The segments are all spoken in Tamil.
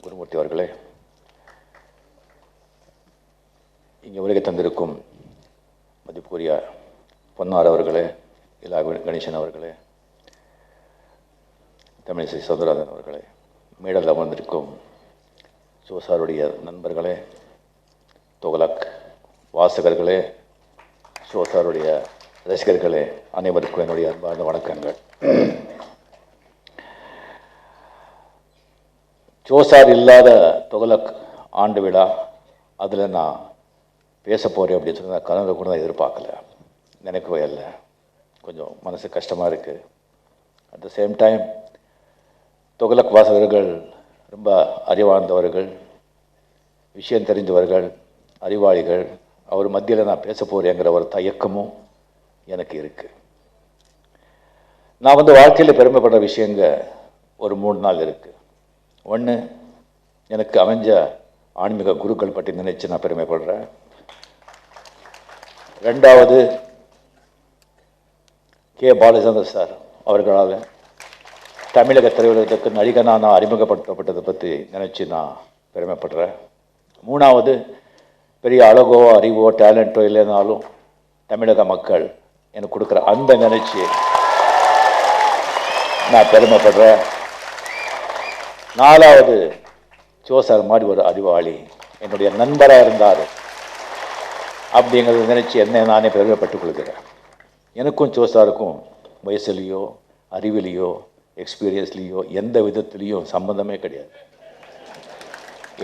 குருமூர்த்தி அவர்களே, இங்கே உலகை தந்திருக்கும் மதிப்புக்குரிய பொன்னார் அவர்களே, இலா கணேசன் அவர்களே, தமிழிசை சௌந்தரராஜன் அவர்களே, மேடல் அமர்ந்திருக்கும் ஷோசாருடைய நண்பர்களே, துக்ளக் வாசகர்களே, ஷோசாருடைய ரசிகர்களே, அனைவருக்கும் என்னுடைய அன்பார்ந்த வணக்கங்கள். ஷோசார் இல்லாத துக்ளக் ஆண்டு விழா, அதில் நான் பேச போகிறேன் அப்படின்னு சொல்லி நான் கனவு கூட தான் எதிர்பார்க்கல, நினைக்கவே இல்லை. கொஞ்சம் மனசு கஷ்டமாக இருக்குது. At the same time Thuglak வாசகர்கள் ரொம்ப அறிவார்ந்தவர்கள், விஷயம் தெரிந்தவர்கள், அறிவாளிகள். அவர் மத்தியில் நான் பேச போகிறேங்கிற ஒரு தயக்கமும் எனக்கு இருக்குது. நான் வாழ்க்கையில் பெருமைப்படுற விஷயங்க ஒரு 3 நாள் இருக்குது. ஒன்று, எனக்கு அமைஞ்ச ஆன்மீக குருக்கள் பற்றி நினைச்சு நான் பெருமைப்படுறேன். 2வது, கே. பாலச்சந்தர் சார் அவர்களால் தமிழக திரையுலகத்துக்கு நடிகனாக நான் அறிமுகப்படுத்தப்பட்டதை பற்றி நினச்சி நான் பெருமைப்படுறேன். 3வது, பெரிய அழகோ அறிவோ டேலண்ட்டோ இல்லைனாலும் தமிழக மக்கள் எனக்கு கொடுக்குற அந்த நினைச்சி நான் பெருமைப்படுறேன். 4வது, ஷோசார் மாதிரி ஒரு அறிவாளி என்னுடைய நண்பராக இருந்தார் அப்படிங்கிறத நினச்சி என்னை நானே பெருமைப்பட்டுக் கொள்கிறேன். எனக்கும் ஷோசாருக்கும் வயசுலேயோ அறிவிலையோ எக்ஸ்பீரியன்ஸ்லேயோ எந்த விதத்துலேயும் சம்மந்தமே கிடையாது.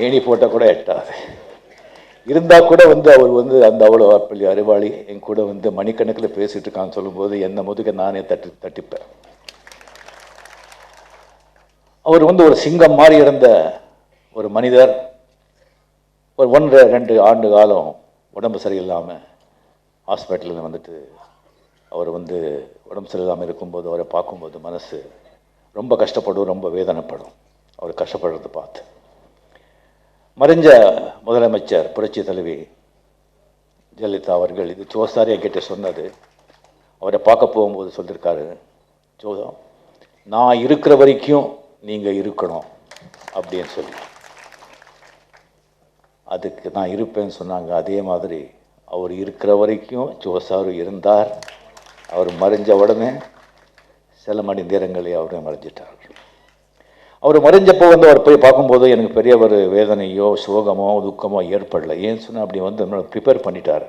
ஏணி போட்டால் கூட எட்டாது. இருந்தால் கூட அவர் அந்த அவ்வளோ அப்படி அறிவாளி என் கூட மணிக்கணக்கில் பேசிகிட்டு இருக்கான்னு சொல்லும்போது என்னை முதுக நானே தட்டிப்பேன். அவர் ஒரு சிங்கம் மாதிரி இருந்த ஒரு மனிதர். ஒரு 1-2 ஆண்டு காலம் உடம்பு சரியில்லாமல் ஹாஸ்பிட்டலில் அவர் உடம்பு சரியில்லாமல் இருக்கும்போது அவரை பார்க்கும்போது மனசு ரொம்ப கஷ்டப்படும், ரொம்ப வேதனைப்படும். அவர் கஷ்டப்படுறதை பார்த்து மறைஞ்ச முதலமைச்சர் புரட்சி தலைவி ஜெயலலிதா அவர்கள் இது ஷோசார் என்கிட்ட சொன்னது. அவரை பார்க்க போகும்போது சொல்லியிருக்காரு, ஷோசா நான் இருக்கிற வரைக்கும் நீங்கள் இருக்கணும் அப்படின்னு சொல்லி. அதுக்கு நான் இருப்பேன்னு சொன்னாங்க. அதே மாதிரி அவர் இருக்கிற வரைக்கும் ஷோசார் இருந்தார். அவர் மறைஞ்ச உடனே சில மணி நேரங்களே அவரும் மறைஞ்சிட்டார். அவர் மறைஞ்சப்போ அவர் போய் பார்க்கும்போது எனக்கு பெரிய ஒரு வேதனையோ சோகமோ துக்கமோ ஏற்படலை. ஏன்னு சொன்னால் அப்படி ப்ரிப்பேர் பண்ணிட்டார்.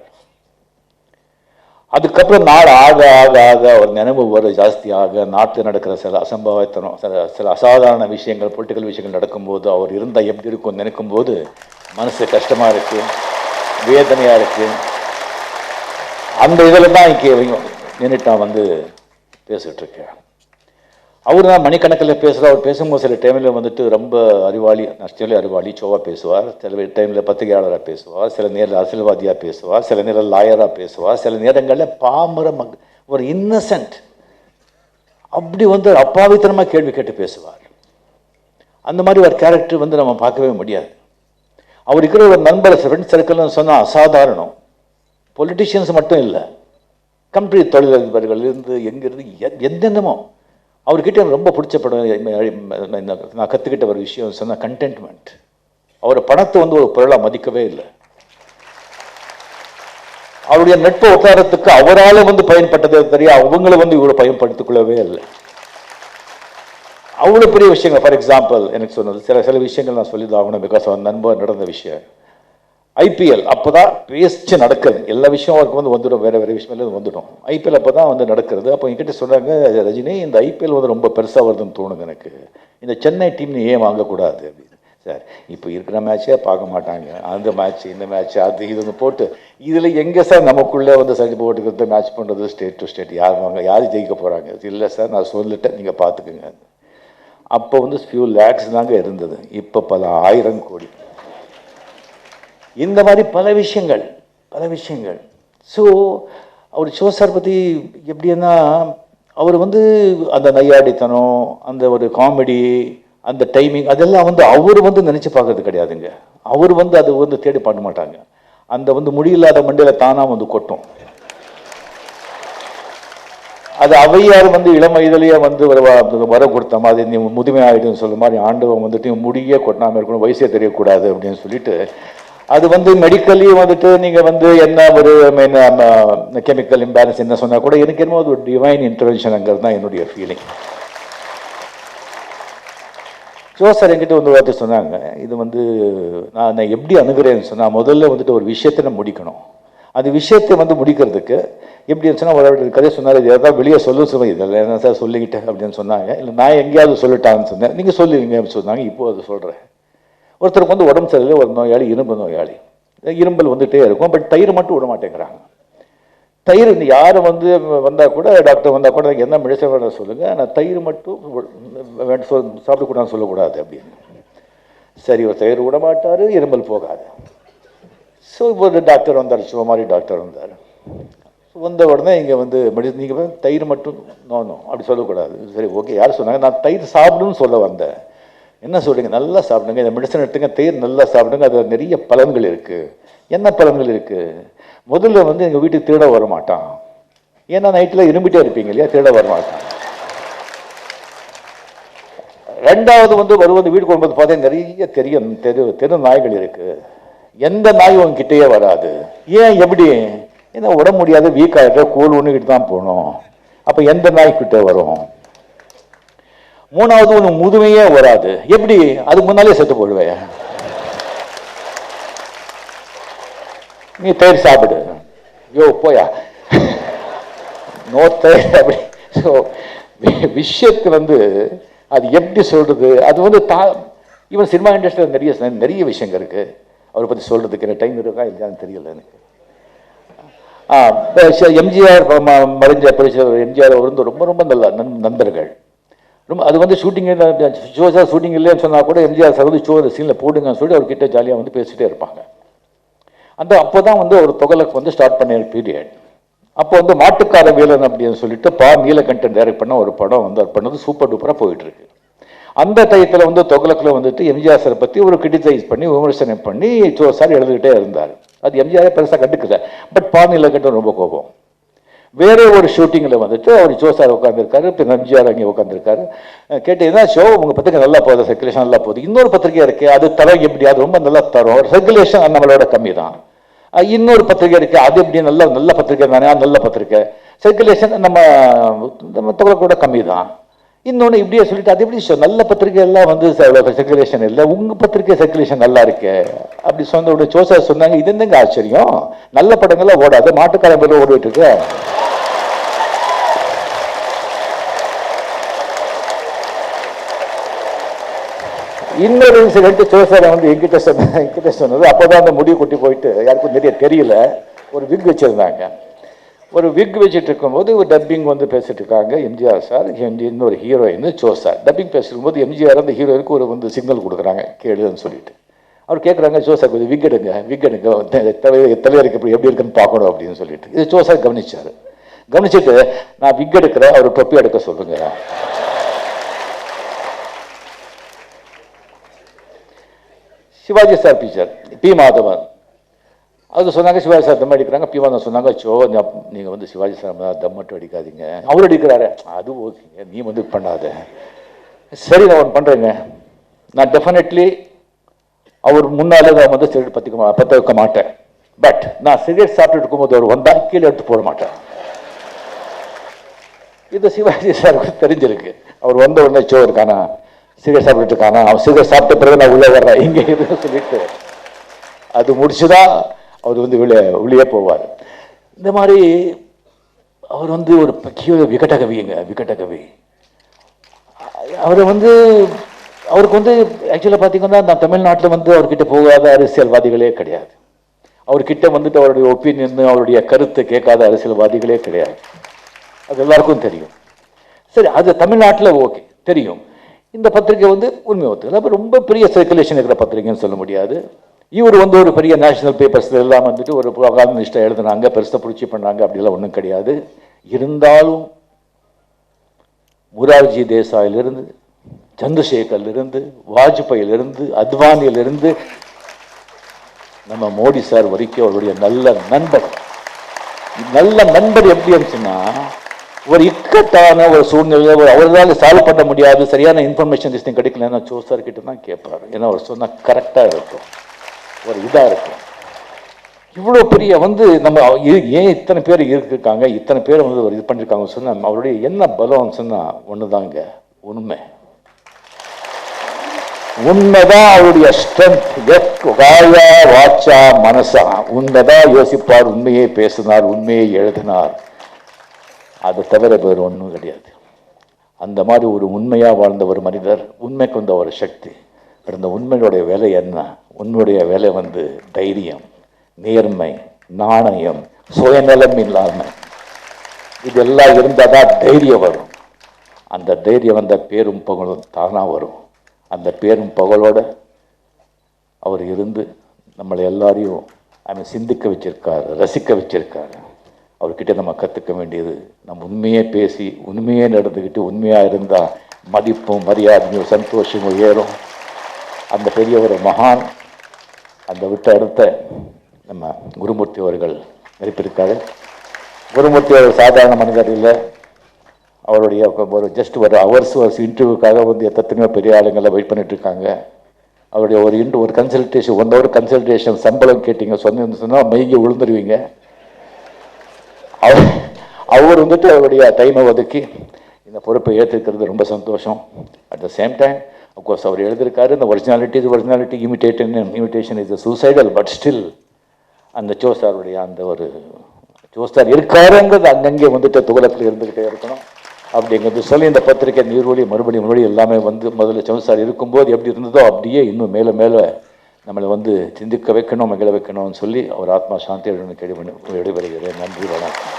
அதுக்கப்புறம் நாள் ஆக ஆக ஆக ஒரு நினைவு ஜாஸ்தியாக நாட்டில் நடக்கிற சில அசம்பாவித்தனம், சில அசாதாரண விஷயங்கள், பொலிட்டிக்கல் விஷயங்கள் நடக்கும்போது அவர் இருந்தால் எப்படி இருக்கும்னு நினைக்கும்போது மனசு கஷ்டமாக இருக்குது, வேதனையாக இருக்குது. அந்த இதில் தான் இங்கே நின்றுட்டு நான் பேசிகிட்ருக்கேன். அவர் தான் மணிக்கணக்கில் பேசுகிறார். அவர் பேசும்போது சில டைமில் ரொம்ப அறிவாளி, நஷ்டலே அறிவாளி ஷோவாக பேசுவார். சில டைமில் பத்திரிகையாளராக பேசுவார், சில நேரில் அரசியல்வாதியாக பேசுவார், சில நேரம் லாயராக பேசுவார், சில நேரங்களில் பாமர ஒரு இன்னசென்ட் அப்படி அப்பாவித்தனமாக கேள்வி கேட்டு பேசுவார். அந்த மாதிரி ஒரு கேரக்டர் நம்ம பார்க்கவே முடியாது. அவர் இருக்கிற ஒரு நண்பர் ஃப்ரெண்ட் சர்க்கிள்னு சொன்னால் அசாதாரணம். பொலிட்டிஷியன்ஸ் மட்டும் இல்லை, கம்ப்ளீட் தொழிலதிபர்கள் இருந்து எங்கிருந்து எந்தெந்தமோ. அவர்கிட்ட ரொம்ப பிடிச்சப்படும் நான் கற்றுக்கிட்ட ஒரு விஷயம் சொன்னால் கண்டென்ட்மெண்ட். அவர் பணத்தை ஒரு பொருளாக மதிக்கவே இல்லை. அவருடைய நட்பு உட்காரத்துக்கு அவரால் பயன்பட்டதே தெரிய அவங்கள இவரை பயன்படுத்திக் கொள்ளவே இல்லை. அவ்வளோ பெரிய விஷயங்கள். ஃபார் எக்ஸாம்பிள் எனக்கு சொன்னது சில விஷயங்கள் நான் சொல்லி தான் ஆகணும். பிகாஸ் அவர் நண்பர் நடந்த விஷயம் IPL அப்போ தான் பேச்சு நடக்குது. எல்லா விஷயம் அவருக்கு வந்துடும், வேறு வேறு விஷயமெல்லாம் வந்துடும். IPL அப்போ தான் நடக்கிறது. அப்போ என்கிட்ட சொன்னாங்க, ரஜினி இந்த IPL ரொம்ப பெருசாக வருதுன்னு தோணுது எனக்கு, இந்த சென்னை டீம் ஏன் வாங்கக்கூடாது அப்படின்னு. சார் இப்போ இருக்கிற மேட்சே பார்க்க மாட்டாங்க, அந்த மேட்ச் இந்த மேட்ச் அது இது போட்டு இதில் எங்கே சார் நமக்குள்ளே சரி போட்டுக்கிறது மேட்ச் பண்ணுறது ஸ்டேட் டு ஸ்டேட் யார் ஜெயிக்க போகிறாங்க? இல்லை சார் நான் சொல்லிட்டேன், நீங்கள் பார்த்துக்குங்க. அப்போ ஃபியூ லேக்ஸ் தாங்க இருந்தது, இப்போ பல 1000 கோடி. இந்த மாதிரி பல விஷயங்கள். ஸோ அவர் ஷோசார் பற்றி எப்படின்னா அவர் அந்த நையாடித்தனம், அந்த ஒரு காமெடி, அந்த டைமிங் அதெல்லாம் அவர் நினச்சி பார்க்கறது கிடையாதுங்க. அவர் அது தேடி பண்ண மாட்டாங்க. அந்த முடியில்லாத மண்டையில் தானாக கொட்டும். அது ஔவையார் வந்து இளம் வயதிலேயே வந்து வர கொடுத்த மாதிரி நீ முதுமை ஆகிடுன்னு சொல்ல மாதிரி ஆண்டவன் வந்துட்டு முடியே கொட்டாமல் இருக்கணும், வயசே தெரியக்கூடாது அப்படின்னு சொல்லிட்டு அது வந்து மெடிக்கலி வந்துட்டு நீங்கள் வந்து என்ன ஒரு கெமிக்கல் இம்பேலன்ஸ் என்ன சொன்னால் கூட எனக்கு என்னமோ அது ஒரு டிவைன் இன்டர்வென்ஷனுங்கிறது தான் என்னுடைய ஃபீலிங். சார் என்கிட்ட வந்து வார்த்தை சொன்னாங்க, இது வந்து நான் எப்படி அணுகிறேன்னு சொன்னால் முதல்ல வந்துட்டு ஒரு விஷயத்தை நான் முடிக்கணும். அந்த விஷயத்தை வந்து முடிக்கிறதுக்கு எப்படி இருந்துச்சுன்னா ஒரு கதை சொன்னார், இது எதாவது வெளியே சொல்லுவேன், இதில் என்ன சார் சொல்லிக்கிட்டேன் அப்படின்னு சொன்னாங்க. இல்லை நான் எங்கேயாவது சொல்லிட்டான்னு சொன்னேன், நீங்கள் சொல்லுவீங்க அப்படின்னு சொன்னாங்க. இப்போ அது சொல்கிறேன். ஒருத்தருக்கு வந்து உடம்பு சரியில்லை, ஒரு நோயாளி இரும்பு நோயாளி, இரும்பல் வந்துகிட்டே இருக்கும், பட் தயிர் மட்டும் விட மாட்டேங்கிறாங்க. தயிர் யார் வந்து வந்தால் கூட டாக்டர் வந்தால் கூட என்ன மெடிசன் வேணும் சொல்லுங்கள், ஆனால் தயிர் மட்டும் சாப்பிடக்கூடாதுன்னு சொல்லக்கூடாது அப்படின்னு. சரி, ஒரு தயிர் விட மாட்டார், இரும்பல் போகாது. ஸோ ஒரு டாக்டர் வந்தார், சிவமாரி டாக்டர் வந்தார். வந்த உடனே இங்கே வந்து மெடிசன் நீங்கள் தயிர் மட்டும் நோணும் அப்படி சொல்லக்கூடாது. சரி ஓகே, யார் சொன்னாங்க? நான் தயிர் சாப்பிடுன்னு சொல்ல வந்தேன். என்ன சொல்கிறீங்க? நல்லா சாப்பிடுங்க, இந்த மெடிசன் எடுத்துங்க, தயிர் நல்லா சாப்பிடுங்க, அது நிறைய பலன்கள் இருக்குது. என்ன பலன்கள் இருக்குது? முதல்ல வந்து எங்கள் வீட்டுக்கு திருட வர மாட்டான், ஏன்னா நைட்டில் இரும்பிட்டே இருப்பீங்க இல்லையா, திருட வர மாட்டான். ரெண்டாவது வந்து வருவது வீட்டுக்கு வரும்போது பார்த்தா நிறைய தெரு நாய்கள் இருக்குது, எந்த நாய் உங்ககிட்டயே வராது. ஏன் எப்படி? ஏன்னா உடம்பு முடியாத வீக் ஆகிட்ட கோல் ஒன்றுக்கிட்டு தான் போகணும், அப்போ எந்த நாய்க்கிட்ட வரும்? மூணாவது ஒன்று முதுமையே வராது. எப்படி? அதுக்கு முன்னாலே செத்து போடுவேன். நீ தயிர் சாப்பிடு, யோ போயா நோ தயிர் அப்படி. ஸோ விஷயத்து வந்து அது எப்படி சொல்றது, அது வந்து ஈவன் சினிமா இண்டஸ்ட்ரியில் நிறைய விஷயங்கள் இருக்கு, அவரை பற்றி சொல்றதுக்கு எனக்கு டைம் இருக்கா இல்லையான்னு தெரியல எனக்கு. எம்ஜிஆர் மறைஞ்ச எம்ஜிஆர் வந்து ரொம்ப ரொம்ப நல்ல நண்பர்கள். ரொம்ப அது வந்து ஷூட்டிங் சார் ஷூட்டிங் இல்லைன்னு சொன்னால் கூட எம்ஜிஆர் சார் வந்து சீனில் போடுங்கன்னு சொல்லி அவர்கிட்ட ஜாலியாக வந்து பேசிகிட்டே இருப்பாங்க. அப்போ தான் வந்து ஒரு தொகலுக்கு வந்து ஸ்டார்ட் பண்ண பீரியட். அப்போ வந்து மாட்டுக்கார வீரன் அப்படின்னு சொல்லிட்டு நீலகண்டன் டைரக்ட் பண்ண ஒரு படம் வந்து அவர் பண்ணது சூப்பர் டூப்பராக போயிட்டு இருக்கு. அந்த டயத்தில் வந்து தொகலக்கில் வந்துட்டு எம்ஜிஆர் சாரை பற்றி ஒரு கிரிட்டிசைஸ் பண்ணி விமர்சனம் பண்ணி சார் எழுதிக்கிட்டே இருந்தார். அது எம்ஜிஆரே பெருசாக கண்டுக்கல, பட் நீலகண்டன் ரொம்ப கோபம். வேற ஒரு ஷூட்டிங்கில் வந்துட்டு அவர் சார் உட்காந்துருக்காரு, இப்போ எம்ஜிஆர் அங்கே உட்காந்துருக்காரு. கேட்டு என்ன ஷோ உங்கள் பத்திரிக்கை நல்லா போகுது, சர்க்குலேஷன் நல்லா போகுது, இன்னொரு பத்திரிக்கை இருக்கு அது தரம் எப்படி, அது ரொம்ப நல்லா தரும், சர்க்குலேஷன் நம்மளோட கம்மி தான். இன்னொரு பத்திரிக்கை இருக்கு அது எப்படி, நல்ல பத்திரிக்கை தானே, நல்ல பத்திரிக்கை, சர்க்குலேஷன் நம்ம தொகை கம்மி தான். இன்னொன்று இப்படியே சொல்லிட்டு அது எப்படி நல்ல பத்திரிகை எல்லாம் வந்து சர்க்குலேஷன் இல்லை, உங்கள் பத்திரிகை சர்க்குலேஷன் நல்லா இருக்கு அப்படி சொன்ன சார் சொன்னாங்க. இது என்னங்க ஆச்சரியம், நல்ல படங்கள்லாம் ஓடாது, மாட்டுக்காரன் பேர் ஓடிட்டு இருக்கு. இன்னொரு இன்சிடென்ட் சார் வந்து என்கிட்ட சொன்னது, அப்போதான் அந்த முடி கொட்டி போயிட்டு யாருக்கும் நிறைய தெரியல, ஒரு விக் வச்சிருந்தாங்க. ஒரு விக் வச்சுட்டு இருக்கும்போது ஒரு டப்பிங் வந்து பேசிட்டு இருக்காங்க எம்ஜிஆர் சார், இன்னொரு ஹீரோயின் சார். டப்பிங் பேசிட்டு இருக்கும்போது எம்ஜிஆர் அந்த ஹீரோயினுக்கு ஒரு வந்து சிக்னல் கொடுக்குறாங்க கேளுன்னு சொல்லிட்டு. அவர் கேட்குறாங்க, சார் கொஞ்சம் விக் எடுங்க தலைவருக்கு எப்படி இருக்குன்னு பார்க்கணும் அப்படின்னு சொல்லிட்டு. இது சார் கவனிச்சார். கவனிச்சுட்டு நான் விக் எடுக்கிறேன், அவர் தொப்பி எடுக்க சொல்லுங்க. Sivaji sir picture, P Madhavan அது சொன்னாங்க, சிவாஜி சார் தம் அடிக்கிறாங்க. பி மாதவன் சொன்னாங்க, நீங்கள் வந்து சிவாஜி சார் தம் மட்டும் அடிக்காதீங்க, அவர் அடிக்கிறாரு, அது ஓகேங்க, நீ வந்து பண்ணாத. சரி நான் ஒன்று பண்ணுறேங்க, நான் டெஃபினெட்லி அவர் முன்னாலே நான் வந்து சிகரெட் பற்ற வைக்க மாட்டேன், பட் நான் சிகரெட் சாப்பிட்டு இருக்கும்போது அவர் வந்தால் கீழே எடுத்து போட மாட்டேன். இது சிவாஜி சாருக்கு தெரிஞ்சிருக்கு. அவர் வந்த உடனே இருக்கானா, சிகரெட் சாப்பிட்டு இருக்கானா, அவன் சிகரெட் சாப்பிட்ட பிறகு நான் உள்ளே வர்றேன் இங்கே எதுன்னு சொல்லிட்டு அது முடிச்சுதான் அவர் வந்து உள்ளே போவார். இந்த மாதிரி அவர் வந்து ஒரு விகடகவிங்க, விகடகவி. அவரை வந்து அவருக்கு வந்து ஆக்சுவலாக பார்த்தீங்கன்னா நான் தமிழ்நாட்டில் வந்து அவர்கிட்ட போகாத அரசியல்வாதிகளே கிடையாது, அவர்கிட்ட வந்துட்டு அவருடைய ஒப்பீனியன் அவருடைய கருத்தை கேட்காத அரசியல்வாதிகளே கிடையாது, அது எல்லாருக்கும் தெரியும். சரி, அது தமிழ்நாட்டில் ஓகே தெரியும். இந்த பத்திரிகை வந்து உண்மை ஒத்துக்கல, அப்போ ரொம்ப பெரிய சர்க்குலேஷன் இருக்கிற பத்திரிகைன்னு சொல்ல முடியாது. இவர் வந்து ஒரு பெரிய நேஷனல் பேப்பர்ஸ் எல்லாம் வந்துட்டு ஒரு காலனிஸ்டாக எழுதுனாங்க, பெருசாக பிடிச்சி பண்ணாங்க, அப்படிலாம் ஒன்றும் கிடையாது. இருந்தாலும் முரார்ஜி தேசாயிலிருந்து, சந்திரசேகர்லிருந்து, வாஜ்பாயிலிருந்து, அத்வானியிலிருந்து நம்ம மோடி சார் வரைக்கும் அவருடைய நல்ல நண்பர் எப்படி இருந்துச்சுன்னா, ஒரு இக்கட்டான ஒரு சூழ்நிலை அவர்களால் சால்வ் பண்ண முடியாது, சரியான இன்ஃபர்மேஷன் லிஸ்டிங் கிடைக்கலன்னா சார் கிட்ட தான் கேட்பாரு. ஏன்னா அவர் சொன்னால் கரெக்டாக இருக்கும், ஒரு இதாக இருக்கும். இவ்வளோ பெரிய நம்ம ஏன் இத்தனை பேர் இருக்காங்க, இத்தனை பேர் ஒரு இது பண்ணியிருக்காங்க சொன்னால் அவருடைய என்ன பலம் சொன்னால் ஒன்று தாங்க, உண்மை. உண்மைதான் அவருடைய ஸ்ட்ரென்த். வாயா வாச்சா மனசா உண்மைதான் யோசிப்பார், உண்மையே பேசினார், உண்மையை எழுதினார். அதை தவிர வேறு ஒன்றும் கிடையாது. அந்த மாதிரி ஒரு உண்மையாக வாழ்ந்த ஒரு மனிதர், உண்மைக்கு வந்த ஒரு சக்தி. அந்த உண்மையுடைய வேலை என்ன? உண்மையுடைய வேலை தைரியம், நேர்மை, நாணயம், சுயநலம் இல்லாமல் இதெல்லாம் இருந்தால் தான் தைரியம் வரும். அந்த தைரியம் வந்த பேரும் புகழும் தானாக வரும். அந்த பேரும் புகழோடு அவர் இருந்து நம்மளை எல்லாரையும் சிந்திக்க வச்சிருக்காரு, ரசிக்க வச்சிருக்காரு. அவர்கிட்ட நம்ம கற்றுக்க வேண்டியது, நம்ம உண்மையே பேசி உண்மையே நடந்துக்கிட்டு உண்மையாக இருந்தால் மதிப்பும் மரியாதையும் சந்தோஷமும் ஏறும். அந்த பெரிய ஒரு மகான் அந்த விட்டு அடுத்த நம்ம குருமூர்த்தி அவர்கள் நடிப்பிருக்காரு. குருமூர்த்தி அவர் சாதாரண மனிதர் இல்லை. அவருடைய ஒரு ஜஸ்ட் ஒரு ஹவர்ஸ் இன்டர்வியூக்காக எத்தனையோ பெரிய ஆளுங்களை வெயிட் பண்ணிட்டு இருக்காங்க. அவருடைய ஒரு கன்சல்டேஷன் 1 hour கன்சல்டேஷன் சம்பளம் கேட்டீங்க சொன்னால் மைங்கி விழுந்துருவீங்க. அவர் அவருடைய டைமை ஒதுக்கி இந்த பொறுப்பை ஏற்றிருக்கிறது ரொம்ப சந்தோஷம். At the same time of course அவர் எழுதியிருக்காரு, இந்த originality imitation is suicidal, but still அந்த ஜோசாருடைய அந்த ஒரு ஜோசார் இருக்காருங்கிறது அங்கங்கே துகளத்தில் இருந்துக்கிட்டே இருக்கணும். அப்படிங்கிறது சொல்லி இந்த பத்திரிகை நீர்வழி மறுபடி எல்லாமே முதல்ல ஜோசார் இருக்கும்போது எப்படி இருந்ததோ அப்படியே இன்னும் மேலே மேலே நம்மளை சிந்திக்க வைக்கணும், மகிழ வைக்கணும்னு சொல்லி அவர் ஆத்மா சாந்தி விடைபெறுகிறேன். நன்றி, வணக்கம்.